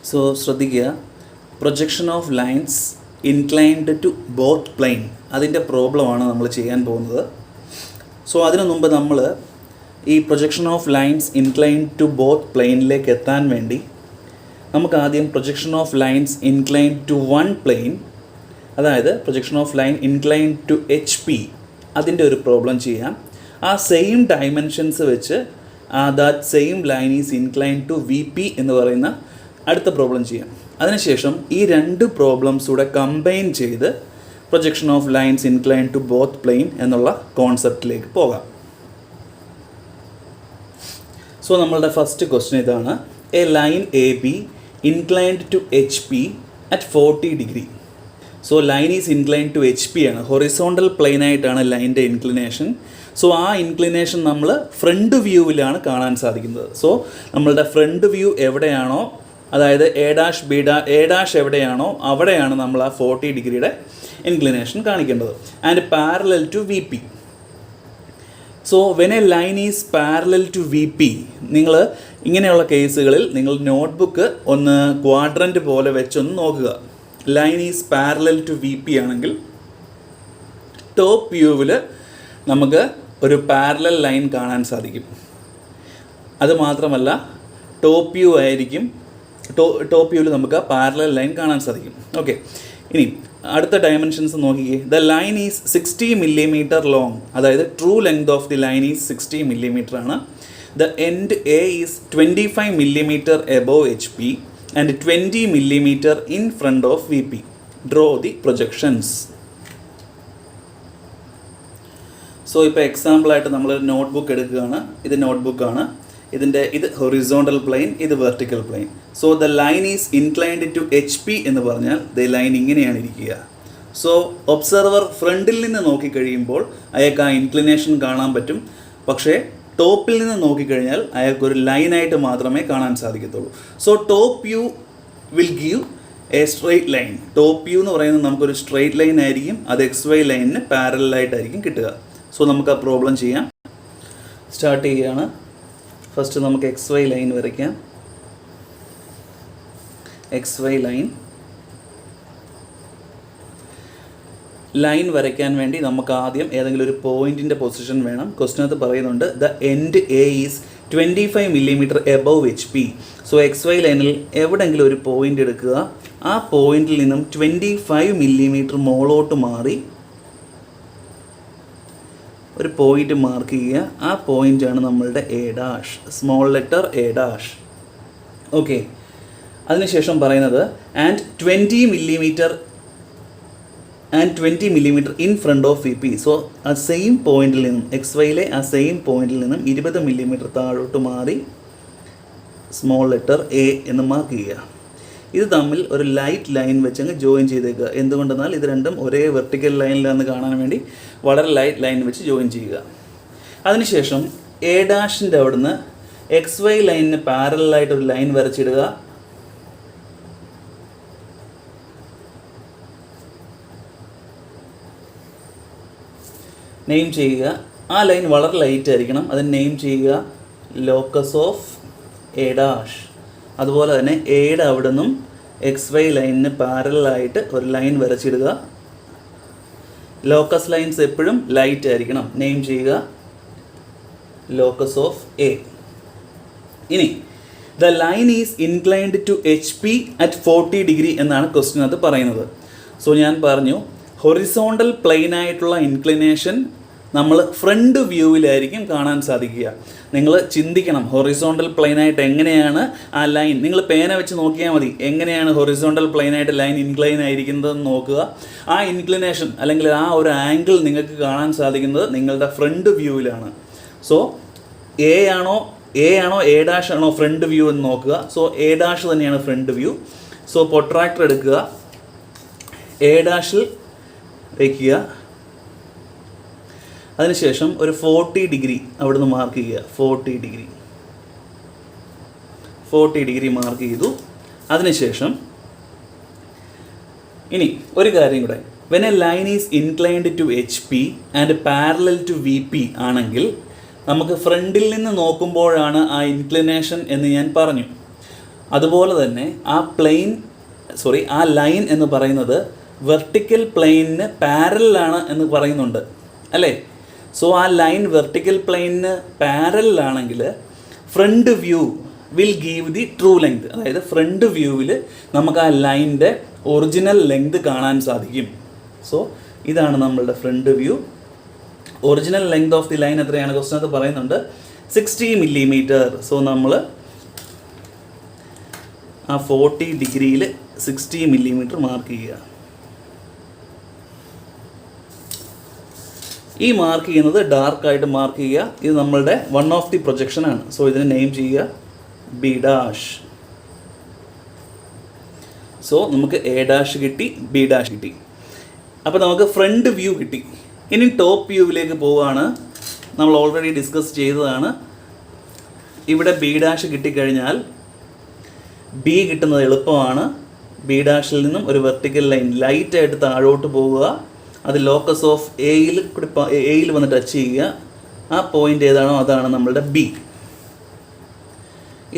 So ശ്രദ്ധിക്കുക, projection of lines inclined to both plane, അതിൻ്റെ പ്രോബ്ലമാണ് നമ്മൾ ചെയ്യാൻ പോകുന്നത്. സോ അതിനു മുമ്പ് നമ്മൾ ഈ projection of lines inclined to both പ്ലെയിനിലേക്ക് എത്താൻ വേണ്ടി നമുക്ക് ആദ്യം projection of lines inclined to one plane, അതായത് projection of line inclined to HP, അതിൻ്റെ ഒരു പ്രോബ്ലം ചെയ്യാം. ആ സെയിം ഡയമെൻഷൻസ് വെച്ച് that same line is inclined to VP എന്ന് പറയുന്ന അടുത്ത പ്രോബ്ലം ചെയ്യാം. അതിനുശേഷം ഈ രണ്ട് പ്രോബ്ലംസ് കൂടെ കമ്പൈൻ ചെയ്ത് projection of lines inclined to both plane എന്നുള്ള കോൺസെപ്റ്റിലേക്ക് പോകാം. സോ നമ്മളുടെ ഫസ്റ്റ് ക്വസ്റ്റ്യൻ ഇതാണ്: a line AB inclined to HP at 40 degree. So line is inclined to HP ആണ്, ഹൊറിസോണ്ടൽ പ്ലെയിൻ ആയിട്ടാണ് ലൈനിൻ്റെ ഇൻക്ലിനേഷൻ. സോ ആ ഇൻക്ലിനേഷൻ നമ്മൾ ഫ്രണ്ട് വ്യൂവിലാണ് കാണാൻ സാധിക്കുന്നത്. സോ നമ്മളുടെ ഫ്രണ്ട് വ്യൂ എവിടെയാണോ, അതായത് A' എവിടെയാണോ അവിടെയാണ് നമ്മൾ ആ 40 ഡിഗ്രിയുടെ ഇൻക്ലിനേഷൻ കാണിക്കേണ്ടത്. And parallel to VP. So when a line is parallel to VP, നിങ്ങൾ ഇങ്ങനെയുള്ള കേസുകളിൽ നിങ്ങൾ നോട്ട്ബുക്ക് ഒന്ന് ക്വാഡ്രൻറ്റ് പോലെ വെച്ചൊന്ന് നോക്കുക. Line is parallel to VP ആണെങ്കിൽ ടോപ്പ് വ്യൂവിൽ നമുക്ക് ഒരു പാരലൽ ലൈൻ കാണാൻ സാധിക്കും. അതുമാത്രമല്ല ടോപ്പ് വ്യൂ ആയിരിക്കും, ടോപ്പ് വ്യൂവിൽ നമുക്ക് പാരലൽ ലൈൻ കാണാൻ സാധിക്കും. ഓക്കെ, ഇനി അടുത്ത ഡയമെൻഷൻസ് നോക്കിക്കേ. The line is 60 millimeter long, അതായത് true length of the line is 60 millimeter ആണ്. The end A is 25 millimeter above HP and 20 millimeter in front of VP. Draw the projections. So ഇപ്പോൾ എക്സാമ്പിളായിട്ട് നമ്മളൊരു notebook എടുക്കുകയാണ്. ഇത് നോട്ട്ബുക്കാണ്. ഇത് ഹൊറിസോണ്ടൽ പ്ലെയിൻ, ഇത് vertical plane. So the line is inclined to HP എന്ന് പറഞ്ഞാൽ ദ ലൈൻ ഇങ്ങനെയാണ് ഇരിക്കുക. സോ ഒബ്സർവർ ഫ്രണ്ടിൽ നിന്ന് നോക്കിക്കഴിയുമ്പോൾ അയാൾക്ക് ആ ഇൻക്ലിനേഷൻ കാണാൻ പറ്റും. പക്ഷേ ടോപ്പിൽ നിന്ന് നോക്കിക്കഴിഞ്ഞാൽ അയാൾക്കൊരു ലൈനായിട്ട് മാത്രമേ കാണാൻ സാധിക്കത്തുള്ളൂ. So top view will give A straight line. Top view എന്ന് പറയുന്നത് നമുക്കൊരു സ്ട്രെയിറ്റ് ലൈൻ ആയിരിക്കും. അത് XY ലൈനിന് പാരലായിട്ടായിരിക്കും കിട്ടുക. സോ നമുക്ക് ആ പ്രോബ്ലം ചെയ്യാം. സ്റ്റാർട്ട് ചെയ്യുകയാണ്. ഫസ്റ്റ് നമുക്ക് XY ലൈൻ വരയ്ക്കാം. XY ലൈൻ വരയ്ക്കാൻ വേണ്ടി നമുക്ക് ആദ്യം ഏതെങ്കിലും ഒരു പോയിൻറ്റിൻ്റെ പൊസിഷൻ വേണം. ക്വസ്റ്റിനകത്ത് പറയുന്നുണ്ട് the end A is 25 millimeter above HP. So XY ലൈനിൽ എവിടെയെങ്കിലും ഒരു പോയിൻ്റ് എടുക്കുക. ആ പോയിൻറ്റിൽ നിന്നും 25 millimeter മുകളോട്ട് മാറി ഒരു പോയിൻ്റ് മാർക്ക് ചെയ്യുക. ആ പോയിൻ്റാണ് നമ്മളുടെ A', small letter A'. Okay, അതിനുശേഷം പറയുന്നത് and 20 millimeter in front of VP. So ആ സെയിം പോയിന്റിൽ നിന്നും XYയിലെ ആ സെയിം പോയിന്റിൽ നിന്നും 20 millimeter താഴോട്ട് മാറി സ്മോൾ ലെറ്റർ A എന്ന് മാർക്ക് ചെയ്യുക. ഇത് തമ്മിൽ ഒരു ലൈറ്റ് ലൈൻ വെച്ചങ്ങ് ജോയിൻ ചെയ്തേക്കുക. എന്തുകൊണ്ടെന്നാൽ ഇത് രണ്ടും ഒരേ വെർട്ടിക്കൽ ലൈനിലാണെന്ന് കാണാൻ വേണ്ടി വളരെ ലൈറ്റ് ലൈൻ വെച്ച് ജോയിൻ ചെയ്യുക. അതിനുശേഷം A' അവിടുന്ന് XY ലൈനിന് പാരലായിട്ട് ഒരു ലൈൻ വരച്ചിടുക. നെയിം ചെയ്യുക. ആ ലൈൻ വളരെ ലൈറ്റ് ആയിരിക്കണം. അത് നെയിം ചെയ്യുക ലോക്കസ് ഓഫ് A'. അതുപോലെ തന്നെ Aയുടെ അവിടെ നിന്നും XY ലൈനിന് പാരലായിട്ട് ഒരു ലൈൻ വരച്ചിടുക. ലോക്കസ് ലൈൻസ് എപ്പോഴും ലൈറ്റ് ആയിരിക്കണം. നെയിം ചെയ്യുക ലോക്കസ് ഓഫ് A. ഇനി the line is inclined to HP at 40 degree എന്നാണ് ക്വസ്റ്റിനകത്ത് പറയുന്നത്. സോ ഞാൻ പറഞ്ഞു, ഹൊറിസോണ്ടൽ പ്ലെയിൻ ആയിട്ടുള്ള ഇൻക്ലിനേഷൻ നമ്മൾ ഫ്രണ്ട് വ്യൂവിലായിരിക്കും കാണാൻ സാധിക്കുക. നിങ്ങൾ ചിന്തിക്കണം, ഹൊറിസോണ്ടൽ പ്ലെയിനായിട്ട് എങ്ങനെയാണ് ആ ലൈൻ, നിങ്ങൾ പേന വെച്ച് നോക്കിയാൽ മതി എങ്ങനെയാണ് ഹൊറിസോണ്ടൽ പ്ലെയിനായിട്ട് ലൈൻ ഇൻക്ലൈൻ ആയിരിക്കുന്നതെന്ന് നോക്കുക. ആ ഇൻക്ലിനേഷൻ അല്ലെങ്കിൽ ആ ഒരു ആംഗിൾ നിങ്ങൾക്ക് കാണാൻ സാധിക്കുന്നത് നിങ്ങളുടെ ഫ്രണ്ട് വ്യൂവിലാണ്. സോ A ആണോ A' ആണോ ഫ്രണ്ട് വ്യൂ എന്ന് നോക്കുക. സോ A' തന്നെയാണ് ഫ്രണ്ട് വ്യൂ. സോ പ്രൊട്രാക്ടർ എടുക്കുക, A' വയ്ക്കുക. അതിനുശേഷം ഒരു 40 ഡിഗ്രി അവിടുന്ന് മാർക്ക് ചെയ്യുക. 40 ഡിഗ്രി മാർക്ക് ചെയ്തു. അതിനുശേഷം ഇനി ഒരു കാര്യം കൂടെ, when a line is inclined to HP and parallel to VP ആണെങ്കിൽ നമുക്ക് ഫ്രണ്ടിൽ നിന്ന് നോക്കുമ്പോഴാണ് ആ ഇൻക്ലിനേഷൻ എന്ന് ഞാൻ പറഞ്ഞു. അതുപോലെ തന്നെ ആ ലൈൻ എന്ന് പറയുന്നത് വെർട്ടിക്കൽ പ്ലെയിനിന് പാരലാണ് എന്ന് പറയുന്നുണ്ട് അല്ലേ. സോ ആ ലൈൻ വെർട്ടിക്കൽ പ്ലെയിനിന് പാരലാണെങ്കിൽ front view will give the true length. അതായത് ഫ്രണ്ട് വ്യൂവിൽ നമുക്ക് ആ ലൈനിൻ്റെ ഒറിജിനൽ ലെങ്ത് കാണാൻ സാധിക്കും. സോ ഇതാണ് നമ്മളുടെ front view. Original length of the line എത്രയാണ് ക്വസ്റ്റ്യനകത്ത് പറയുന്നുണ്ട്, 60 മില്ലിമീറ്റർ. സോ നമ്മൾ ആ 40 ഡിഗ്രിയിൽ 60 മില്ലിമീറ്റർ മാർക്ക് ചെയ്യുക. ഈ മാർക്ക് ചെയ്യുന്നത് ഡാർക്കായിട്ട് മാർക്ക് ചെയ്യുക. ഇത് നമ്മളുടെ വൺ ഓഫ് ദി പ്രൊജക്ഷൻ ആണ്. സോ ഇതിനെ നെയിം ചെയ്യുക ബി ഡാഷ്. സോ നമുക്ക് എ ഡാഷ് കിട്ടി, ബി ഡാഷ് കിട്ടി. അപ്പോൾ നമുക്ക് ഫ്രണ്ട് വ്യൂ കിട്ടി. ഇനി ടോപ്പ് വ്യൂവിലേക്ക് പോവുകയാണ്. നമ്മൾ ഓൾറെഡി ഡിസ്കസ് ചെയ്തതാണ്. ഇവിടെ ബി ഡാഷ് കിട്ടിക്കഴിഞ്ഞാൽ ബി കിട്ടുന്നത് എളുപ്പമാണ്. ബി ഡാഷിൽ നിന്നും ഒരു വെർട്ടിക്കൽ ലൈൻ ലൈറ്റായിട്ട് താഴോട്ട് പോവുക. അത് ലോക്കസ് ഓഫ് എയിൽ വന്ന് ടച്ച് ചെയ്യുക. ആ പോയിൻ്റ് ഏതാണോ അതാണ് നമ്മളുടെ ബി.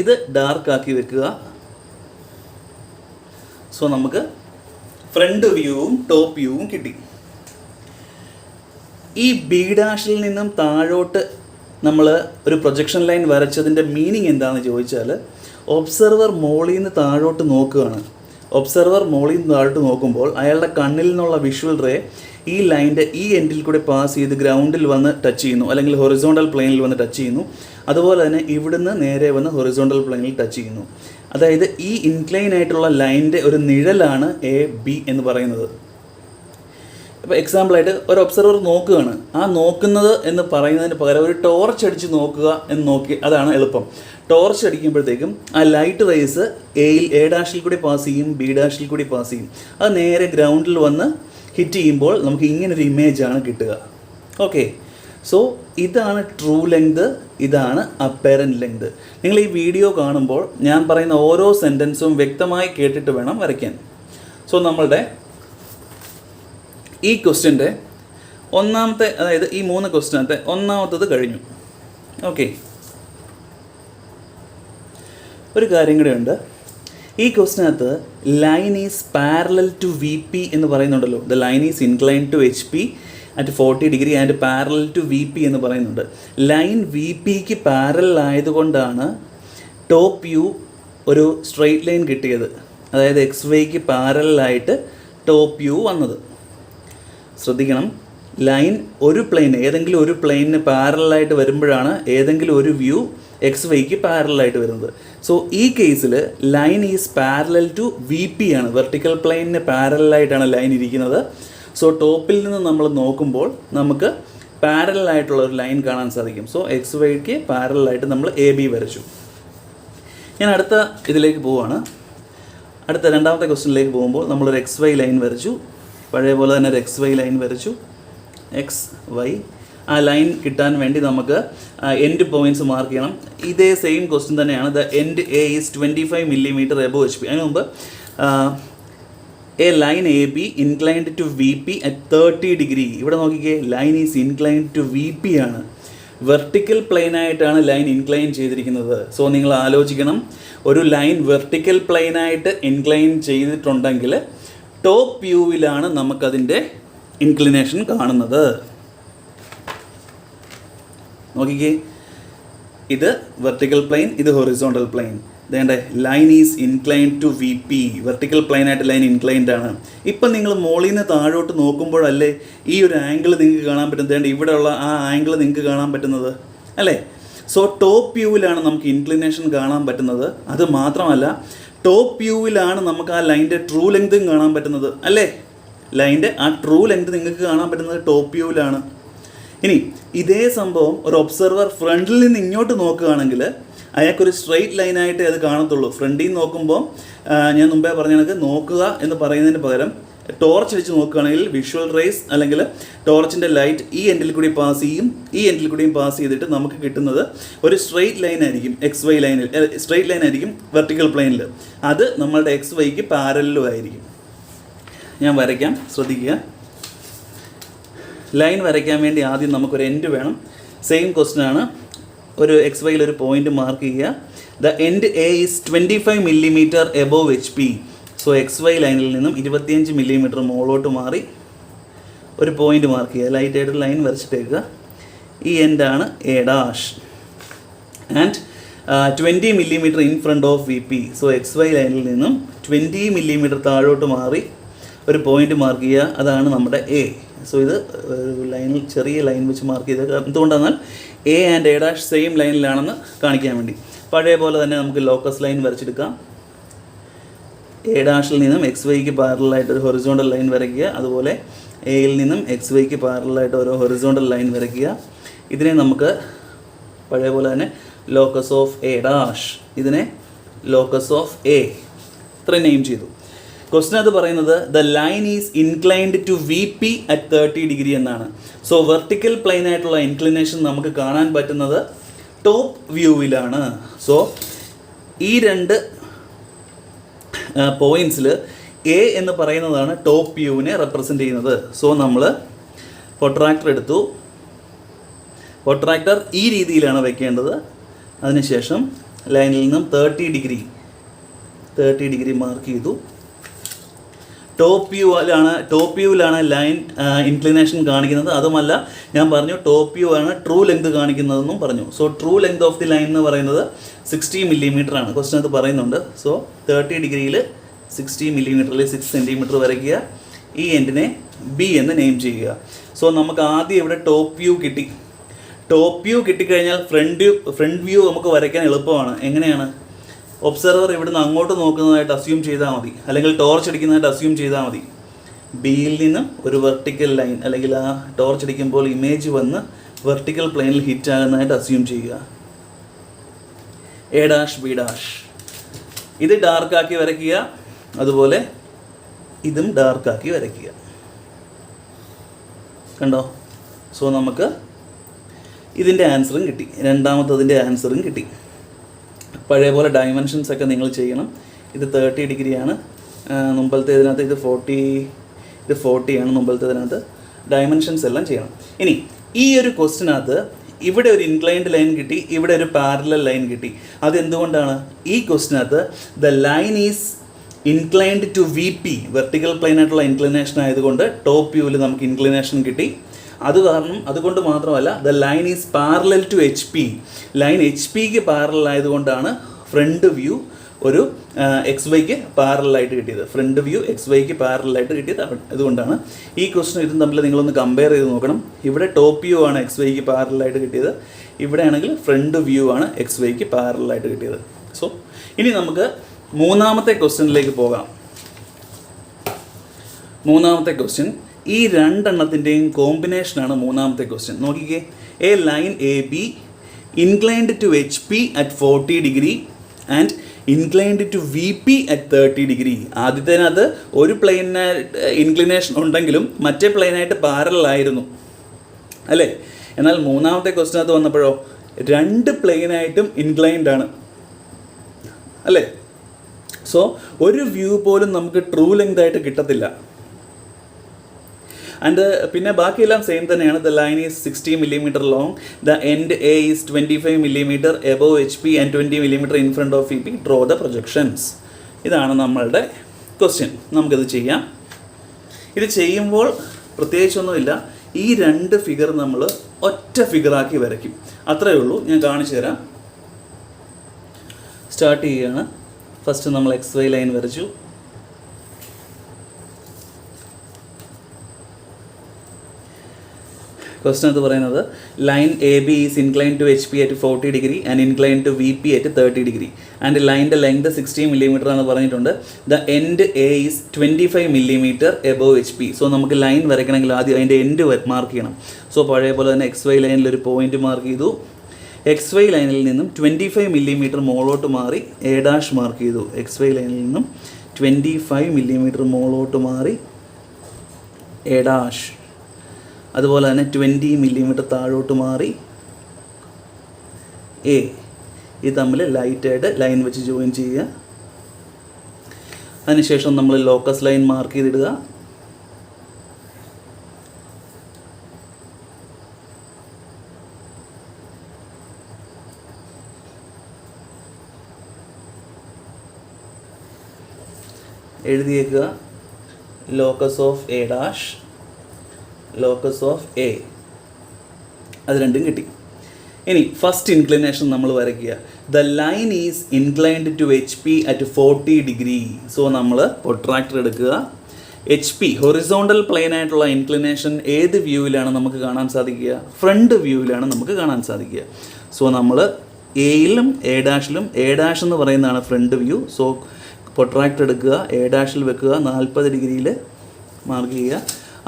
ഇത് ഡാർക്കാക്കി വെക്കുക. സോ നമുക്ക് ഫ്രണ്ട് വ്യൂവും ടോപ്പ് വ്യൂവും കിട്ടി. ഈ ബി ഡാഷിൽ നിന്നും താഴോട്ട് നമ്മൾ ഒരു പ്രൊജക്ഷൻ ലൈൻ വരച്ചതിൻ്റെ മീനിങ് എന്താണെന്ന് ചോദിച്ചാൽ, ഒബ്സർവർ മോളിൽ നിന്ന് താഴോട്ട് നോക്കുകയാണ്. ഒബ്സർവർ മോളിൽ നിന്ന് താഴോട്ട് നോക്കുമ്പോൾ അയാളുടെ കണ്ണിൽ നിന്നുള്ള വിഷ്വൽ റേ ഈ ലൈൻ്റെ ഈ എൻഡിൽ കൂടെ പാസ് ചെയ്ത് ഗ്രൗണ്ടിൽ വന്ന് ടച്ച് ചെയ്യുന്നു, അല്ലെങ്കിൽ ഹൊറിസോണ്ടൽ പ്ലെയിനിൽ വന്ന് ടച്ച് ചെയ്യുന്നു. അതുപോലെ തന്നെ ഇവിടുന്ന് നേരെ വന്ന് ഹൊറിസോണ്ടൽ പ്ലെയിനിൽ ടച്ച് ചെയ്യുന്നു. അതായത് ഈ ഇൻക്ലൈൻ ആയിട്ടുള്ള ലൈനിൻ്റെ ഒരു നിഴലാണ് എ ബി എന്ന് പറയുന്നത്. ഇപ്പോൾ എക്സാമ്പിളായിട്ട് ഒരു ഒബ്സർവർ നോക്കുകയാണ്. ആ നോക്കുന്നത് എന്ന് പറയുന്നതിന് പകരം ഒരു ടോർച്ച് അടിച്ച് നോക്കുക എന്ന് നോക്കി, അതാണ് എളുപ്പം. ടോർച്ച് അടിക്കുമ്പോഴത്തേക്കും ആ ലൈറ്റ് റേസ് എ ഡാഷിൽ കൂടി പാസ് ചെയ്യും, ബി ഡാഷിൽ കൂടി പാസ് ചെയ്യും. അത് നേരെ ഗ്രൗണ്ടിൽ വന്ന് ഹിറ്റ് ചെയ്യുമ്പോൾ നമുക്ക് ഇങ്ങനൊരു ഇമേജാണ് കിട്ടുക. ഓക്കെ, സോ ഇതാണ് ട്രൂ ലെങ്ത്, ഇതാണ് അപ്പറൻറ്റ് ലെങ്ത്. നിങ്ങൾ ഈ വീഡിയോ കാണുമ്പോൾ ഞാൻ പറയുന്ന ഓരോ സെൻറ്റൻസും വ്യക്തമായി കേട്ടിട്ട് വേണം വരയ്ക്കാൻ. സോ നമ്മളുടെ ഈ ക്വസ്റ്റ്യൻ്റെ ഒന്നാമത്തെ, അതായത് ഈ 3 ക്വസ്റ്റ്യനകത്തെ ഒന്നാമത്തത് കഴിഞ്ഞു. ഓക്കെ, ഒരു കാര്യം കൂടെ ഉണ്ട്. ഈ ക്വസ്റ്റിനകത്ത് line is parallel to V P എന്ന് പറയുന്നുണ്ടല്ലോ. The line is incline to H P at 40 degree and parallel to V P എന്ന് പറയുന്നുണ്ട്. ലൈൻ വി പിക്ക് പാരലൽ ആയതുകൊണ്ടാണ് ടോപ്പ് വ്യൂ ഒരു സ്ട്രെയിറ്റ് ലൈൻ കിട്ടിയത്. അതായത് എക്സ് വൈക്ക് പാരലായിട്ട് ടോപ്പ് വ്യൂ വന്നത്. ശ്രദ്ധിക്കണം, ലൈൻ ഒരു പ്ലെയിൻ, ഏതെങ്കിലും ഒരു പ്ലെയിനിന് പാരലായിട്ട് വരുമ്പോഴാണ് ഏതെങ്കിലും ഒരു വ്യൂ എക്സ് വൈക്ക് പാരലായിട്ട് വരുന്നത്. സോ ഈ കേസിൽ line is parallel to V P ആണ്. വെർട്ടിക്കൽ പ്ലെയിനിന് പാരലായിട്ടാണ് ലൈൻ ഇരിക്കുന്നത്. സോ ടോപ്പിൽ നിന്ന് നമ്മൾ നോക്കുമ്പോൾ നമുക്ക് പാരലായിട്ടുള്ള ഒരു ലൈൻ കാണാൻ സാധിക്കും. സോ എക്സ് വൈക്ക് പാരലായിട്ട് നമ്മൾ എ ബി വരച്ചു. ഞാൻ അടുത്ത ഇതിലേക്ക് പോവുകയാണ്. അടുത്ത രണ്ടാമത്തെ ക്വസ്റ്റ്യനിലേക്ക് പോകുമ്പോൾ നമ്മളൊരു എക്സ് വൈ ലൈൻ വരച്ചു. പഴയ പോലെ തന്നെ ഒരു എക്സ് വൈ ലൈൻ വരച്ചു. എക്സ് വൈ ആ ലൈൻ കിട്ടാൻ വേണ്ടി നമുക്ക് എൻഡ് പോയിൻറ്റ്സ് മാർക്ക് ചെയ്യണം. ഇതേ സെയിം ക്വസ്റ്റ്യൻ തന്നെയാണ്. The end A is 25 millimetre above H P. അതിന് മുമ്പ് a line A B inclined to V P at 30 degree. ഇവിടെ നോക്കിക്കേ, line is inclined to V P ആണ്. വെർട്ടിക്കൽ പ്ലെയിനായിട്ടാണ് ലൈൻ ഇൻക്ലൈൻ ചെയ്തിരിക്കുന്നത്. സോ നിങ്ങൾ ആലോചിക്കണം, ഒരു ലൈൻ വെർട്ടിക്കൽ പ്ലെയിനായിട്ട് ഇൻക്ലൈൻ ചെയ്തിട്ടുണ്ടെങ്കിൽ ടോപ്പ് വ്യൂവിലാണ് നമുക്കതിൻ്റെ ഇൻക്ലിനേഷൻ കാണുന്നത്. നോക്കിക്കേ, ഇത് വെർട്ടിക്കൽ പ്ലെയിൻ, ഇത് ഹൊറിസോണ്ടൽ പ്ലെയിൻ. ഇതേണ്ടേ line is inclined to V P. Vertical പ്ലെയിനായിട്ട് ലൈൻ ഇൻക്ലൈൻഡ് ആണ്. ഇപ്പം നിങ്ങൾ മുകളിൽ നിന്ന് താഴോട്ട് നോക്കുമ്പോഴല്ലേ ഈ ഒരു ആംഗിൾ നിങ്ങൾക്ക് കാണാൻ പറ്റുന്നത്. വേണ്ട ഇവിടെയുള്ള ആ ആംഗിൾ നിങ്ങൾക്ക് കാണാൻ പറ്റുന്നത് അല്ലേ. സോ ടോപ്പ് വ്യൂവിലാണ് നമുക്ക് ഇൻക്ലിനേഷൻ കാണാൻ പറ്റുന്നത്. അത് മാത്രമല്ല, ടോപ്പ് വ്യൂവിലാണ് നമുക്ക് ആ ലൈൻ്റെ ട്രൂ ലെങ്തും കാണാൻ പറ്റുന്നത് അല്ലേ. ലൈൻ്റെ ആ ട്രൂ ലെങ്ത് നിങ്ങൾക്ക് കാണാൻ പറ്റുന്നത് ടോപ്പ് വ്യൂവിലാണ്. ഇനി ഇതേ സംഭവം ഒരു ഒബ്സർവർ ഫ്രണ്ടിൽ നിന്ന് ഇങ്ങോട്ട് നോക്കുകയാണെങ്കിൽ അയാൾക്കൊരു സ്ട്രെയിറ്റ് ലൈനായിട്ട് അത് കാണത്തുള്ളൂ. ഫ്രണ്ടിൽ നിന്ന് നോക്കുമ്പോൾ ഞാൻ മുമ്പേ പറഞ്ഞ കണക്ക് നോക്കുക എന്ന് പറയുന്നതിന് പകരം ടോർച്ച് വെച്ച് നോക്കുകയാണെങ്കിൽ വിഷ്വൽ റേസ് അല്ലെങ്കിൽ ടോർച്ചിൻ്റെ ലൈറ്റ് ഈ എൻഡിൽ കൂടി പാസ് ചെയ്യും, ഈ എൻഡിൽ കൂടിയും പാസ് ചെയ്തിട്ട് നമുക്ക് കിട്ടുന്നത് ഒരു സ്ട്രെയിറ്റ് ലൈൻ ആയിരിക്കും. എക്സ് വൈ ലൈനിൽ സ്ട്രെയിറ്റ് ലൈൻ ആയിരിക്കും വെർട്ടിക്കൽ പ്ലെയിനിൽ. അത് നമ്മളുടെ എക്സ് വൈക്ക് പാരലലും ആയിരിക്കും. ഞാൻ വരയ്ക്കാം, ശ്രദ്ധിക്കുക. ലൈൻ വരയ്ക്കാൻ വേണ്ടി ആദ്യം നമുക്കൊരു എൻഡ് വേണം. സെയിം ക്വസ്റ്റ്യൻ ആണ്. ഒരു എക്സ് വൈയിൽ ഒരു പോയിൻ്റ് മാർക്ക് ചെയ്യുക. The end A is 25 millimetre above H P. So X Y ലൈനിൽ നിന്നും 25 മില്ലിമീറ്റർ മുകളിലോട്ട് മാറി ഒരു പോയിന്റ് മാർക്ക് ചെയ്യുക. ലൈറ്റായിട്ട് ലൈൻ വരച്ചിട്ടേക്കുക. ഈ എൻഡാണ് A dash. And 20 millimetre in front of V P. So X Y ലൈനിൽ നിന്നും 20 മില്ലിമീറ്റർ താഴോട്ട് മാറി ഒരു പോയിന്റ് മാർക്ക് ചെയ്യുക. അതാണ് നമ്മുടെ എ. സോ ഇത് ലൈനിൽ ചെറിയ ലൈൻ വെച്ച് മാർക്ക് ചെയ്ത് എന്തുകൊണ്ടാണെന്നാൽ A and A dash same ലൈനിലാണെന്ന് കാണിക്കാൻ വേണ്ടി. പഴയ പോലെ തന്നെ നമുക്ക് ലോക്കസ് ലൈൻ വരച്ചെടുക്കാം. എ ഡാഷിൽ നിന്നും എക്സ് വൈക്ക് പാരലായിട്ട് ഒരു ഹൊറിസോണ്ടൽ ലൈൻ വരയ്ക്കുക. അതുപോലെ എയിൽ നിന്നും എക്സ് വൈക്ക് പാരലായിട്ട് ഓരോ ഹൊറിസോണ്ടൽ ലൈൻ വരയ്ക്കുക. ഇതിനെ നമുക്ക് പഴയ പോലെ തന്നെ ലോക്കസ് ഓഫ് എ ഡാഷ്, ഇതിനെ ലോക്കസ് ഓഫ് എ, ഇത്രയും നെയിം ചെയ്തു. ക്വസ്റ്റ്യൻ അത് പറയുന്നത് the line is inclined to V P at 30 degree എന്നാണ്. സോ വെർട്ടിക്കൽ പ്ലെയിൻ ആയിട്ടുള്ള ഇൻക്ലിനേഷൻ നമുക്ക് കാണാൻ പറ്റുന്നത് ടോപ്പ് വ്യൂവിലാണ്. സോ ഈ രണ്ട് പോയിൻറ്റ്സിൽ എ എന്ന് പറയുന്നതാണ് ടോപ്പ് വ്യൂവിനെ റെപ്രസെൻ്റ് ചെയ്യുന്നത്. സോ നമ്മൾ പ്രൊട്രാക്ടർ എടുത്തു. പ്രൊട്രാക്ടർ ഈ രീതിയിലാണ് വെക്കേണ്ടത്. അതിനുശേഷം ലൈനിൽ നിന്നും 30 ഡിഗ്രി മാർക്ക് ചെയ്തു. ടോപ്പ് വ്യൂവിലാണ് ലൈൻ ഇൻക്ലിനേഷൻ കാണിക്കുന്നത്. അതുമല്ല, ഞാൻ പറഞ്ഞു ടോപ്പ് വ്യൂ ആണ് ട്രൂ ലെങ്ത് കാണിക്കുന്നതെന്നും പറഞ്ഞു. So true length of the line എന്ന് പറയുന്നത് 60 മില്ലിമീറ്റർ ആണ്. ക്വസ്റ്റ്യൻ അത് പറയുന്നുണ്ട്. സോ 30 ഡിഗ്രിയിൽ 60 മില്ലിമീറ്ററിൽ 6 സെൻറ്റിമീറ്റർ വരയ്ക്കുക. ഈ എൻഡിനെ ബി എന്ന് നെയിം ചെയ്യുക. സോ നമുക്ക് ആദ്യം ഇവിടെ ടോപ്പ് വ്യൂ കിട്ടി. ടോപ്പ് വ്യൂ കിട്ടിക്കഴിഞ്ഞാൽ ഫ്രണ്ട് വ്യൂ നമുക്ക് വരയ്ക്കാൻ എളുപ്പമാണ്. എങ്ങനെയാണ്? ഒബ്സർവർ ഇവിടുന്ന് അങ്ങോട്ട് നോക്കുന്നതായിട്ട് അസ്യൂം ചെയ്താൽ മതി, അല്ലെങ്കിൽ ടോർച്ച് അടിക്കുന്നതായിട്ട് അസ്യൂം ചെയ്താൽ മതി. ബിയിൽ നിന്നും ഒരു വെർട്ടിക്കൽ ലൈൻ, അല്ലെങ്കിൽ ആ ടോർച്ച് അടിക്കുമ്പോൾ ഇമേജ് വന്ന് വെർട്ടിക്കൽ പ്ലെയിനിൽ ഹിറ്റ് ആകുന്നതായിട്ട് അസ്യൂം ചെയ്യുക. എ ഡാഷ് ബി ഡാഷ്, ഇത് ഡാർക്കാക്കി വരയ്ക്കുക. അതുപോലെ ഇതും ഡാർക്കാക്കി വരയ്ക്കുക. കണ്ടോ? സോ നമുക്ക് ഇതിൻ്റെ ആൻസറും കിട്ടി, രണ്ടാമത്തതിൻ്റെ ആൻസറും കിട്ടി. പഴയ പോലെ ഡയമെൻഷൻസ് ഒക്കെ നിങ്ങൾ ചെയ്യണം. ഇത് 30 ഡിഗ്രിയാണ്, മുമ്പലത്തേതിനകത്ത് ഇത് 40 ആണ് മുമ്പലത്തേതിനകത്ത്. ഡയമെൻഷൻസ് എല്ലാം ചെയ്യണം. ഇനി ഈ ഒരു ക്വസ്റ്റിനകത്ത് ഇവിടെ ഒരു ഇൻക്ലൈൻഡ് ലൈൻ കിട്ടി, ഇവിടെ ഒരു പാരലൽ ലൈൻ കിട്ടി. അതെന്തുകൊണ്ടാണ്? ഈ ക്വസ്റ്റിനകത്ത് the line is inclined to V P, vertical plane ആയിട്ടുള്ള ഇൻക്ലിനേഷൻ ആയതുകൊണ്ട് ടോപ്പ് വ്യൂവിൽ നമുക്ക് ഇൻക്ലിനേഷൻ കിട്ടി. അതുകൊണ്ട് മാത്രമല്ല, the line is parallel to H P, line H പിക്ക് പാരലൽ ആയതുകൊണ്ടാണ് ഫ്രണ്ട് വ്യൂ ഒരു എക്സ് വൈക്ക് പാരലായിട്ട് കിട്ടിയത്. ഫ്രണ്ട് വ്യൂ എക്സ് വൈക്ക് പാരലായിട്ട് കിട്ടിയത് അതുകൊണ്ടാണ്. ഈ ക്വസ്റ്റ്യൻ ഇതും തമ്മിൽ നിങ്ങളൊന്ന് കമ്പയർ ചെയ്ത് നോക്കണം. ഇവിടെ ടോപ്പ് വ്യൂ ആണ് എക്സ് വൈക്ക് പാരലായിട്ട് കിട്ടിയത്, ഇവിടെ ആണെങ്കിൽ ഫ്രണ്ട് വ്യൂ ആണ് എക്സ് വൈക്ക് പാരലായിട്ട് കിട്ടിയത്. സോ ഇനി നമുക്ക് മൂന്നാമത്തെ ക്വസ്റ്റ്യനിലേക്ക് പോകാം. മൂന്നാമത്തെ ക്വസ്റ്റ്യൻ ഈ രണ്ടെണ്ണത്തിൻ്റെയും കോമ്പിനേഷനാണ് മൂന്നാമത്തെ ക്വസ്റ്റ്യൻ. നോക്കിക്കേ, a line A B inclined to H P at 40 degree and inclined to V P at 30 degree. ആദ്യത്തേനകത്ത് ഒരു പ്ലെയിന് ഇൻക്ലിനേഷൻ ഉണ്ടെങ്കിലും മറ്റേ പ്ലെയിനായിട്ട് പാരലായിരുന്നു അല്ലേ? എന്നാൽ മൂന്നാമത്തെ ക്വസ്റ്റ്യനകത്ത് വന്നപ്പോഴോ രണ്ട് പ്ലെയിനായിട്ടും ഇൻക്ലൈൻഡ് ആണ് അല്ലേ? സോ ഒരു വ്യൂ പോലും നമുക്ക് ട്രൂ ലെങ്ത് ആയിട്ട് കിട്ടത്തില്ല. ആൻഡ് പിന്നെ ബാക്കിയെല്ലാം സെയിം തന്നെയാണ്. The line is 60 millimetre long, the end A is 25 millimetre above H P and 20 millimetre in front of E P. Draw the projections. ഇതാണ് നമ്മളുടെ ക്വസ്റ്റ്യൻ. നമുക്കിത് ചെയ്യാം. ഇത് ചെയ്യുമ്പോൾ പ്രത്യേകിച്ചൊന്നുമില്ല, ഈ രണ്ട് ഫിഗർ നമ്മൾ ഒറ്റ ഫിഗറാക്കി വരയ്ക്കും, അത്രയേ ഉള്ളൂ. ഞാൻ കാണിച്ചു തരാം. സ്റ്റാർട്ട് ചെയ്യുകയാണ്. ഫസ്റ്റ് നമ്മൾ എക്സ് വൈ ലൈൻ വരച്ചു. ക്വസ്റ്റൻ അത് പറയുന്നത് line A B is incline to H P at 40 degree and incline to V P at 30 degree and ലൈൻ്റെ ലെങ്ത് 60 മില്ലിമീറ്റർ എന്ന് പറഞ്ഞിട്ടുണ്ട്. The end A is 25 millimetre above H P. So നമുക്ക് line വരയ്ക്കണമെങ്കിൽ ആദ്യം അതിൻ്റെ end mark ചെയ്യണം. So പഴയ പോലെ തന്നെ എക്സ് വൈ ലൈനിൽ ഒരു പോയിന്റ് മാർക്ക് ചെയ്തു. എക്സ് വൈ ലൈനിൽ നിന്നും 25 മില്ലിമീറ്റർ മുകളിലോട്ട് മാറി എ ഡാഷ് മാർക്ക് ചെയ്തു. എക്സ് വൈ ലൈനിൽ നിന്നും 25 മില്ലിമീറ്റർ മുകളിലോട്ട് മാറി എ ഡാഷ്. അതുപോലെ തന്നെ 20 മില്ലിമീറ്റർ താഴോട്ട് മാറി എ. ഇത് തമ്മിൽ ലൈറ്റായിട്ട് ലൈൻ വെച്ച് ജോയിൻ ചെയ്യുക. അതിനുശേഷം നമ്മൾ ലോക്കസ് ലൈൻ മാർക്ക് ചെയ്തിടുക. എഴുതിയേക്കുക locus of A dash, locus of A. അത് രണ്ടും കിട്ടി. ഇനി ഫസ്റ്റ് ഇൻക്ലിനേഷൻ നമ്മൾ വരയ്ക്കുക. The line is inclined to H P at 40 degree. So നമ്മൾ പ്രൊട്രാക്ടർ എടുക്കുക. എച്ച് പി ഹൊറിസോണ്ടൽ പ്ലെയിൻ ആയിട്ടുള്ള ഇൻക്ലിനേഷൻ ഏത് വ്യൂവിലാണ് നമുക്ക് കാണാൻ സാധിക്കുക? ഫ്രണ്ട് വ്യൂവിലാണ് നമുക്ക് കാണാൻ സാധിക്കുക. സോ നമ്മൾ എയിലും എ ഡാഷിലും, എ ഡാഷ് എന്ന് പറയുന്നതാണ് ഫ്രണ്ട് വ്യൂ. സോ പ്രൊട്രാക്ടർ എടുക്കുക, എ ഡാഷിൽ വെക്കുക, 40 ഡിഗ്രിയിൽ മാർക്ക് ചെയ്യുക.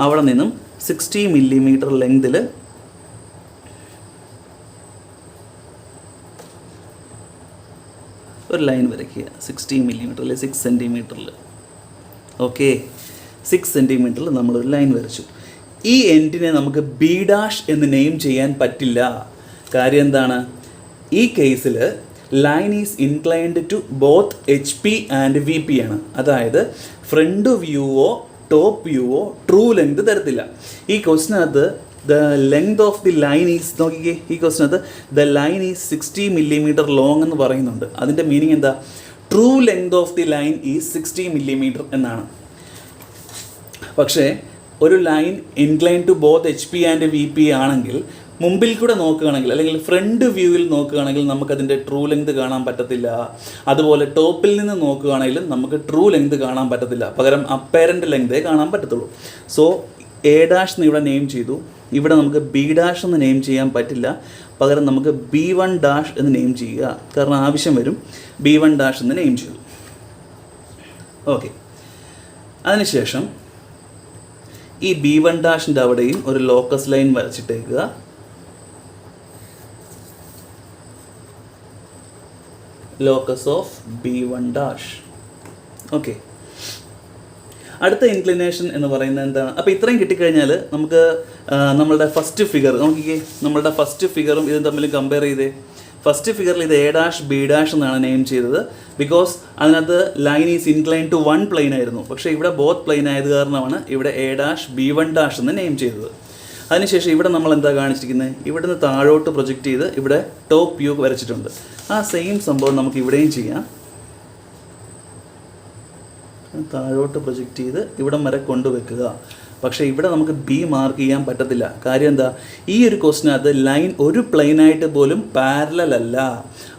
അവിടെ നിന്നും 60 മില്ലിമീറ്റർ ലെങ്തിൽ ഒരു ലൈൻ വരയ്ക്കുക. 60 മില്ലിമീറ്ററിൽ 6 സെൻറ്റിമീറ്ററിൽ. ഓക്കെ, 6 സെൻറ്റിമീറ്ററിൽ നമ്മളൊരു ലൈൻ വരച്ചു. ഈ എൻഡിനെ നമുക്ക് ബി ഡാഷ് എന്ന് നെയിം ചെയ്യാൻ പറ്റില്ല. കാര്യം എന്താണ്? ഈ കേസിൽ line is inclined to both H P and V P ആണ്. അതായത് ഫ്രണ്ട് വ്യൂവോ ടോപ്പ് വ്യൂവോ ട്രൂ ലെങ്ത് തരത്തില്ല. ഈ ക്വസ്റ്റിനകത്ത് the length of the line is, നോക്കിക്കേ, ഈ ക്വസ്റ്റിനകത്ത് the line is 60 millimetre long എന്ന് പറയുന്നുണ്ട്. അതിൻ്റെ മീനിങ് എന്താ? True length of the line is 60 millimetre എന്നാണ്. പക്ഷേ ഒരു line incline to both H P and V P ആണെങ്കിൽ മുമ്പിൽ കൂടെ നോക്കുകയാണെങ്കിൽ, അല്ലെങ്കിൽ ഫ്രണ്ട് വ്യൂവിൽ നോക്കുകയാണെങ്കിൽ നമുക്കതിൻ്റെ ട്രൂ ലെങ്ത് കാണാൻ പറ്റത്തില്ല. അതുപോലെ ടോപ്പിൽ നിന്ന് നോക്കുകയാണെങ്കിലും നമുക്ക് ട്രൂ ലെങ്ത് കാണാൻ പറ്റത്തില്ല. പകരം അപ്പേരൻ്റ് ലെങ്തേ കാണാൻ പറ്റത്തുള്ളൂ. സോ എ ഡാഷ് എന്ന് ഇവിടെ നെയിം ചെയ്തു. ഇവിടെ നമുക്ക് ബി ഡാഷ് എന്ന് നെയിം ചെയ്യാൻ പറ്റില്ല. പകരം നമുക്ക് B1 ഡാഷ് എന്ന് നെയിം ചെയ്യുക. കാരണം ആവശ്യം വരും. B1 ഡാഷ് എന്ന് നെയിം ചെയ്തു. ഓക്കെ, അതിനുശേഷം ഈ B1 ഡാഷിൻ്റെ അവിടെയും ഒരു ലോക്കസ് ലൈൻ വരച്ചിട്ടേക്കുക. Locus of B1 dash. Okay, അടുത്ത ഇൻക്ലിനേഷൻ എന്ന് പറയുന്നത് എന്താണ്? അപ്പോൾ ഇത്രയും കിട്ടിക്കഴിഞ്ഞാൽ നമുക്ക് നമ്മളുടെ ഫസ്റ്റ് ഫിഗർ നോക്കിക്കേ. നമ്മളുടെ ഫസ്റ്റ് ഫിഗറും ഇതും തമ്മിൽ കമ്പയർ ചെയ്തേ. ഫസ്റ്റ് ഫിഗറിൽ ഇത് എ ഡാഷ് ബി ഡാഷ് എന്നാണ് നെയിം ചെയ്തത്. ബിക്കോസ് അതിനകത്ത് line is incline to 1 plane ആയിരുന്നു. പക്ഷേ ഇവിടെ ബോത്ത് പ്ലെയിൻ ആയത് കാരണമാണ് ഇവിടെ എ ഡാഷ് B1 ഡാഷ് എന്ന് നെയിം ചെയ്തത്. അതിനുശേഷം ഇവിടെ നമ്മൾ എന്താ കാണിച്ചിരിക്കുന്നത്? ഇവിടുന്ന് താഴോട്ട് പ്രൊജക്റ്റ് ചെയ്ത് ഇവിടെ ടോപ്പ് വ്യൂ വരച്ചിട്ടുണ്ട്. ആ സെയിം സംഭവം നമുക്ക് ഇവിടെയും ചെയ്യാം. താഴോട്ട് പ്രൊജക്റ്റ് ചെയ്ത് ഇവിടം വരെ കൊണ്ടുവെക്കുക. പക്ഷേ ഇവിടെ നമുക്ക് ബി മാർക്ക് ചെയ്യാൻ പറ്റത്തില്ല. കാര്യം എന്താ? ഈ ഒരു ക്വസ്റ്റിനകത്ത് ലൈൻ ഒരു പ്ലെയിനായിട്ട് പോലും പാരലൽ അല്ല.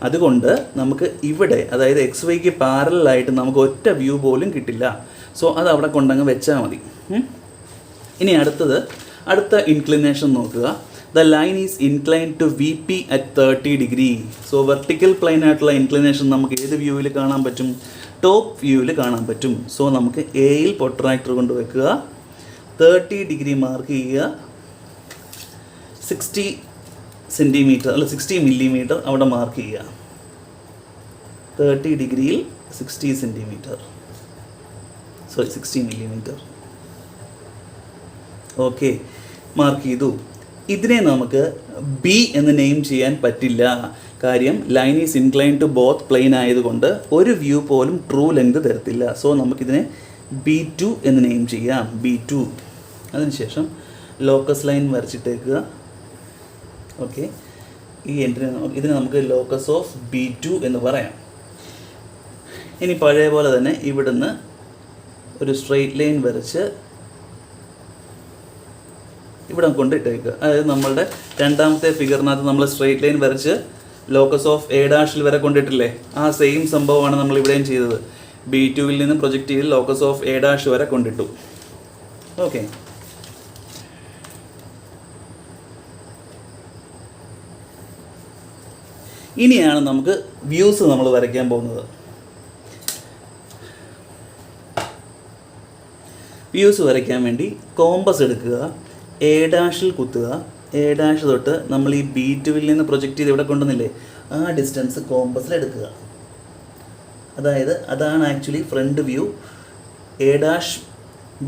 അതുകൊണ്ട് നമുക്ക് ഇവിടെ, അതായത് XYക്ക് പാരലായിട്ട് നമുക്ക് ഒറ്റ വ്യൂ പോലും കിട്ടില്ല. സോ അത് അവിടെ കൊണ്ടങ്ങ് വെച്ചാൽ മതി. ഇനി അടുത്ത ഇൻക്ലിനേഷൻ നോക്കുക. The line is incline to V P at 30 degree. So vertical plane ആയിട്ടുള്ള ഇൻക്ലിനേഷൻ നമുക്ക് ഏത് വ്യൂവിൽ കാണാൻ പറ്റും? ടോപ്പ് വ്യൂവിൽ കാണാൻ പറ്റും. സോ നമുക്ക് എയിൽ പ്രൊട്രാക്ടർ കൊണ്ട് വെക്കുക, 30 ഡിഗ്രി മാർക്ക് ചെയ്യുക, 60 സെൻറ്റിമീറ്റർ അല്ല 60 മില്ലിമീറ്റർ അവിടെ മാർക്ക് ചെയ്യുക. 30 ഡിഗ്രിയിൽ 60 centimetre, sorry 60 millimetre. Okay, mark ചെയ്തു. ഇതിനെ നമുക്ക് ബി എന്ന് നെയിം ചെയ്യാൻ പറ്റില്ല. കാര്യം line is incline to both plane ആയതുകൊണ്ട് ഒരു വ്യൂ പോലും ട്രൂ ലെങ്ത് തരത്തില്ല. സോ നമുക്കിതിനെ B2 എന്ന് നെയിം ചെയ്യാം. B2. അതിനുശേഷം ലോക്കസ് ലൈൻ വരച്ചിട്ടേക്കുക. ഓക്കെ, ഈ ഇതിനെ നമുക്ക് ലോക്കസ് ഓഫ് B2 എന്ന് പറയാം. ഇനി പഴയ പോലെ തന്നെ ഇവിടുന്ന് ഒരു സ്ട്രെയിറ്റ് ലൈൻ വരച്ച് ഇവിടെ കൊണ്ടിട്ടേക്കുക. അതായത് നമ്മളുടെ രണ്ടാമത്തെ ഫിഗറിനകത്ത് നമ്മൾ സ്ട്രെയിറ്റ് ലൈൻ വരച്ച് ലോക്കസ് ഓഫ് എ ഡാഷിൽ വരെ കൊണ്ടിട്ടില്ലേ? ആ സെയിം സംഭവമാണ് നമ്മൾ ഇവിടെയും ചെയ്തത്. B2വിൽ നിന്ന് പ്രൊജക്റ്റ് ചെയ്ത് ലോക്കസ് ഓഫ് എ ഡാഷ് വരെ കൊണ്ടിട്ടു. ഓക്കെ, ഇനിയാണ് നമുക്ക് വ്യൂസ് നമ്മൾ വരയ്ക്കാൻ പോകുന്നത്. വ്യൂസ് വരയ്ക്കാൻ വേണ്ടി കോമ്പസ് എടുക്കുക, എ ഡാഷിൽ കുത്തുക. എ ഡാഷ് തൊട്ട് നമ്മൾ ഈ B2വിൽ നിന്ന് പ്രൊജക്റ്റ് ചെയ്ത് ഇവിടെ കൊണ്ടുവന്നില്ലേ, ആ ഡിസ്റ്റൻസ് കോമ്പസിൽ എടുക്കുക. അതായത് അതാണ് actually front view. A dash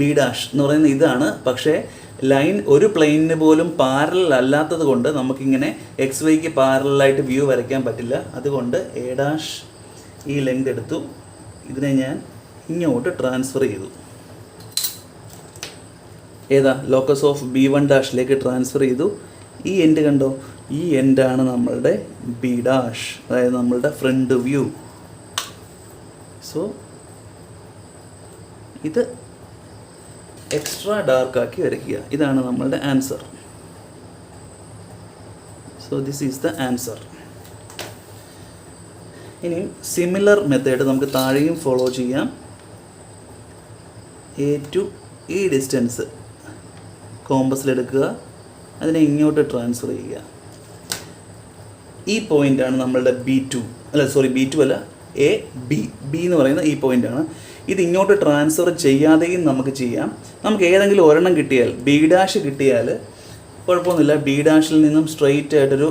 B dash എന്ന് പറയുന്നത് ഇതാണ്. പക്ഷേ ലൈൻ ഒരു പ്ലെയിനിന് പോലും പാരലൽ അല്ലാത്തത് കൊണ്ട് നമുക്കിങ്ങനെ XYക്ക് പാരലായിട്ട് വ്യൂ വരയ്ക്കാൻ പറ്റില്ല. അതുകൊണ്ട് എ ഡാഷ് ഈ ലെങ്ത് എടുത്തു, ഇതിനെ ഞാൻ ഇങ്ങോട്ട് ട്രാൻസ്ഫർ ചെയ്തു. ഏതാ? ലോക്കസ് ഓഫ് B1 ഡാഷിലേക്ക് ട്രാൻസ്ഫർ ചെയ്തു. ഈ എൻഡ് കണ്ടോ? ഈ എൻഡാണ് നമ്മളുടെ ബി ഡാഷ്, അതായത് നമ്മളുടെ ഫ്രണ്ട് വ്യൂ. സോ ഇത് എക്സ്ട്രാ ഡാർക്കാക്കി വരയ്ക്കുക. ഇതാണ് നമ്മളുടെ answer. So this is the answer. ഇനി സിമിലർ മെത്തേഡ് നമുക്ക് താഴെയും ഫോളോ ചെയ്യാം. എ ടു ഈ ഡിസ്റ്റൻസ് കോമ്പസിലെടുക്കുക, അതിനെ ഇങ്ങോട്ട് ട്രാൻസ്ഫർ ചെയ്യുക. ഈ പോയിൻ്റാണ് നമ്മളുടെ B2 അല്ല, എ ബി എന്ന് പറയുന്ന ഈ പോയിൻ്റാണ്. ഇത് ഇങ്ങോട്ട് ട്രാൻസ്ഫർ ചെയ്യാതെയും നമുക്ക് ചെയ്യാം. നമുക്ക് ഏതെങ്കിലും ഒരെണ്ണം കിട്ടിയാൽ, B' കിട്ടിയാൽ കുഴപ്പമൊന്നുമില്ല. B' നിന്നും സ്ട്രെയിറ്റ് ആയിട്ടൊരു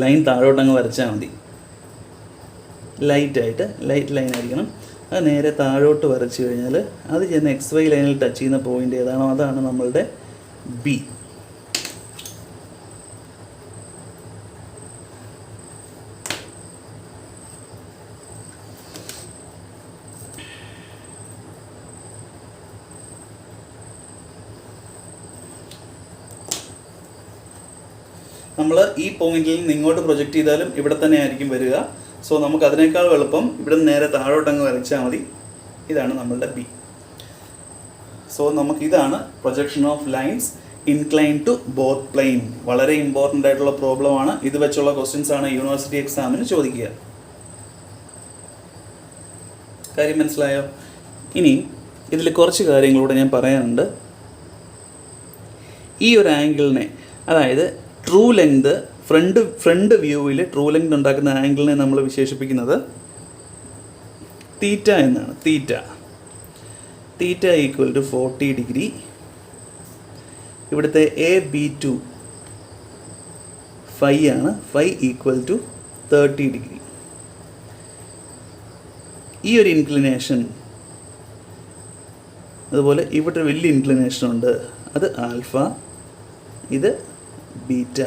ലൈൻ താഴോട്ടങ്ങ് വരച്ചാൽ മതി. ലൈറ്റ് ലൈൻ ആയിരിക്കണം. അത് നേരെ താഴോട്ട് വരച്ച് കഴിഞ്ഞാൽ അത് ചെന്ന് XY ലൈനിൽ ടച്ച് ചെയ്യുന്ന പോയിൻ്റ് ഏതാണോ അതാണ് നമ്മളുടെ B. നമ്മൾ ഈ പോയിന്റിൽ നിന്ന് ഇങ്ങോട്ട് പ്രൊജക്റ്റ് ചെയ്താലും ഇവിടെ തന്നെ ആയിരിക്കും വരിക. സോ നമുക്ക് അതിനേക്കാൾ എളുപ്പം ഇവിടെ നിന്ന് നേരെ താഴോട്ടങ്ങ് വരച്ചാൽ മതി. ഇതാണ് നമ്മളുടെ B. സോ നമുക്കിതാണ് projection of lines incline to both plane. വളരെ ഇമ്പോർട്ടൻ്റ് ആയിട്ടുള്ള പ്രോബ്ലമാണ്. ഇത് വെച്ചുള്ള ക്വസ്റ്റ്യൻസ് ആണ് യൂണിവേഴ്സിറ്റി എക്സാമിന് ചോദിക്കുക. കാര്യം മനസ്സിലായോ? ഇനി ഇതിൽ കുറച്ച് കാര്യങ്ങളൂടെ ഞാൻ പറയാനുണ്ട്. ഈ ഒരു ആംഗിളിനെ, അതായത് ട്രൂ ലെങ്ത്, ഫ്രണ്ട് വ്യൂവിൽ ട്രൂ ലെങ്ത് ഉണ്ടാക്കുന്ന ആംഗിളിനെ നമ്മൾ വിശേഷിപ്പിക്കുന്നത് തീറ്റ എന്നാണ്. Theta equal to 40 degree. ഇവിടുത്തെ AB2 ഫൈ ആണ്. Phi equal to 30 degree. ഈ ഒരു ഇൻക്ലിനേഷൻ, അതുപോലെ ഇവിടെ വലിയ ഇൻക്ലിനേഷൻ ഉണ്ട്, അത് ആൽഫ, ഇത് ബീറ്റ.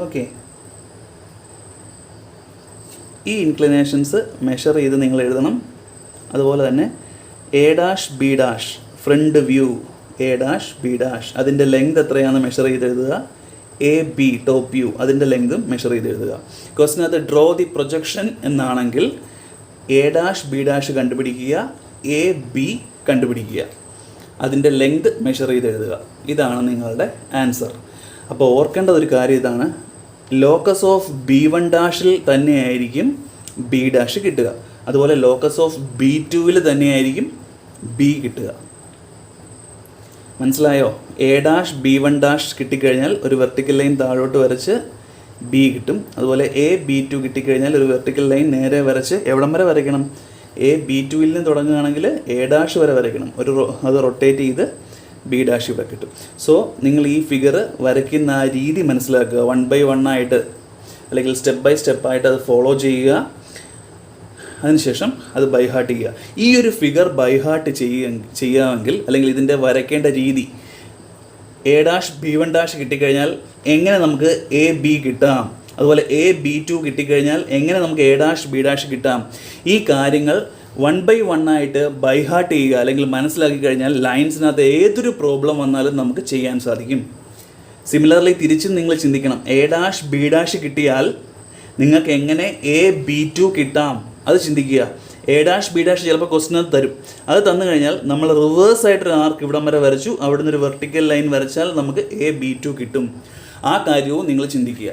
ഓക്കെ, ഈ ഇൻക്ലിനേഷൻസ് മെഷർ ചെയ്ത് നിങ്ങൾ എഴുതണം. അതുപോലെ തന്നെ A', B' front view A', B' അതിൻ്റെ ലെങ്ത് എത്രയാണെന്ന് മെഷർ ചെയ്ത് എഴുതുക. AB ടോപ്പ് വ്യൂ അതിൻ്റെ ലെങ്തും മെഷർ ചെയ്ത് എഴുതുക. ക്വസ്റ്റിനകത്ത് ഡ്രോ ദി പ്രൊജക്ഷൻ എന്നാണെങ്കിൽ A', B' കണ്ടുപിടിക്കുക, AB കണ്ടുപിടിക്കുക, അതിൻ്റെ ലെങ്ത് മെഷർ ചെയ്ത് എഴുതുക. ഇതാണ് നിങ്ങളുടെ ആൻസർ. അപ്പോൾ ഓർക്കേണ്ട ഒരു കാര്യം ഇതാണ്, ലോക്കസ് ഓഫ് B1' തന്നെയായിരിക്കും B' കിട്ടുക. അതുപോലെ ലോക്കസ് ഓഫ് B2 തന്നെയായിരിക്കും B കിട്ടുക. മനസ്സിലായോ? A', B1' കിട്ടിക്കഴിഞ്ഞാൽ ഒരു വെർട്ടിക്കൽ ലൈൻ താഴോട്ട് വരച്ച് B കിട്ടും. അതുപോലെ AB2 കിട്ടിക്കഴിഞ്ഞാൽ ഒരു വെർട്ടിക്കൽ ലൈൻ നേരെ വരച്ച് എവിടം വരെ വരയ്ക്കണം? AB2 നിന്ന് തുടങ്ങുകയാണെങ്കിൽ A' വരെ വരയ്ക്കണം. അത് റൊട്ടേറ്റ് ചെയ്ത് B' ഇവിടെ കിട്ടും. സോ നിങ്ങൾ ഈ ഫിഗർ വരയ്ക്കുന്ന ആ രീതി മനസ്സിലാക്കുക. 1 by 1 ആയിട്ട് അല്ലെങ്കിൽ സ്റ്റെപ്പ് ബൈ സ്റ്റെപ്പായിട്ട് അത് ഫോളോ ചെയ്യുക. അതിനുശേഷം അത് ബൈഹാർട്ട് ചെയ്യുക. ഈ ഒരു ഫിഗർ ബൈഹാർട്ട് ചെയ്യാമെങ്കിൽ, അല്ലെങ്കിൽ ഇതിൻ്റെ വരയ്ക്കേണ്ട രീതി, A', B1' കിട്ടിക്കഴിഞ്ഞാൽ എങ്ങനെ നമുക്ക് AB കിട്ടാം, അതുപോലെ AB2 കിട്ടിക്കഴിഞ്ഞാൽ എങ്ങനെ നമുക്ക് A', B' കിട്ടാം, ഈ കാര്യങ്ങൾ 1 by 1 ആയിട്ട് ബൈഹാർട്ട് ചെയ്യുക, അല്ലെങ്കിൽ മനസ്സിലാക്കി കഴിഞ്ഞാൽ ലൈൻസിനകത്ത് ഏതൊരു പ്രോബ്ലം വന്നാലും നമുക്ക് ചെയ്യാൻ സാധിക്കും. സിമിലർലി തിരിച്ചും നിങ്ങൾ ചിന്തിക്കണം. A', B' കിട്ടിയാൽ നിങ്ങൾക്ക് എങ്ങനെ AB2 കിട്ടാം, അത് ചിന്തിക്കുക. A', B' ചിലപ്പോൾ ക്വസ്റ്റിനകത്ത് തരും. അത് തന്നു കഴിഞ്ഞാൽ നമ്മൾ റിവേഴ്സായിട്ടൊരു ആർക്ക് ഇവിടം വരെ വരച്ചു, അവിടെ നിന്നൊരു വെർട്ടിക്കൽ ലൈൻ വരച്ചാൽ നമുക്ക് AB2 കിട്ടും. ആ കാര്യവും നിങ്ങൾ ചിന്തിക്കുക.